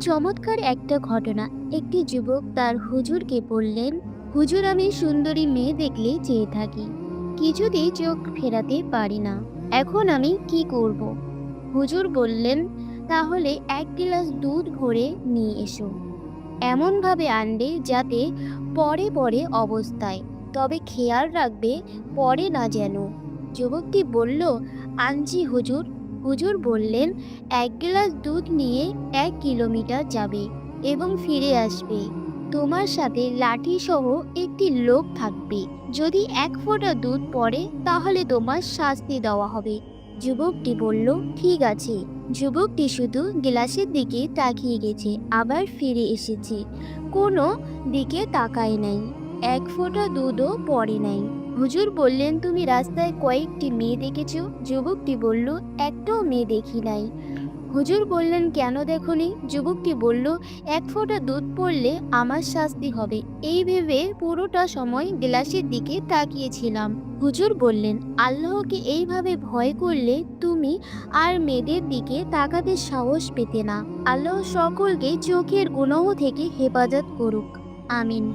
চমৎকার একটা ঘটনা। একটি যুবক তার হুজুরকে বললেন, হুজুর, আমি সুন্দরী মেয়ে দেখলেই চেয়ে থাকি, কিছুতেই চোখ ফেরাতে পারি না। এখন আমি কি করব? হুজুর বললেন, তাহলে 1 গ্লাস দুধ ভরে নিয়ে এসো। এমনভাবে আনবে যাতে পরে পরে অবস্থায়, তবে খেয়াল রাখবে পরে না যেন। যুবকটি বলল, আনছি হুজুর। হুজুর বললেন, 1 গ্লাস দুধ নিয়ে 1 কিলোমিটার যাবে এবং ফিরে আসবে। তোমার সাথে লাঠি সহ একটি লোক থাকবে। যদি 1 ফোঁটা দুধ পড়ে তাহলে তোমার শাস্তি দেওয়া হবে। যুবকটি বলল, ঠিক আছে। যুবকটি শুধু গ্লাসের দিকে তাকিয়ে গেছে, আবার ফিরে এসেছে। কোনো দিকে তাকায় নাই, 1 ফোঁটা দুধও পড়ে নাই। হুজুর বললেন, তুমি রাস্তায় কয়েকটি মেয়ে দেখেছো? যুবকটি বলল, একটাও মেয়ে দেখি নাই। হুজুর বললেন, কেন দেখনি? যুবকটি বলল, 1 ফোঁটা দুধ পড়লে আমার শাস্তি হবে, এই ভেবে পুরোটা সময় গ্লাসের দিকে তাকিয়েছিলাম। হুজুর বললেন, আল্লাহকে এইভাবে ভয় করলে তুমি আর মেয়েদের দিকে তাকাতে সাহস পেতে না। আল্লাহ সকলকে চোখের গুনাহ থেকে হেফাজত করুক। আমিন।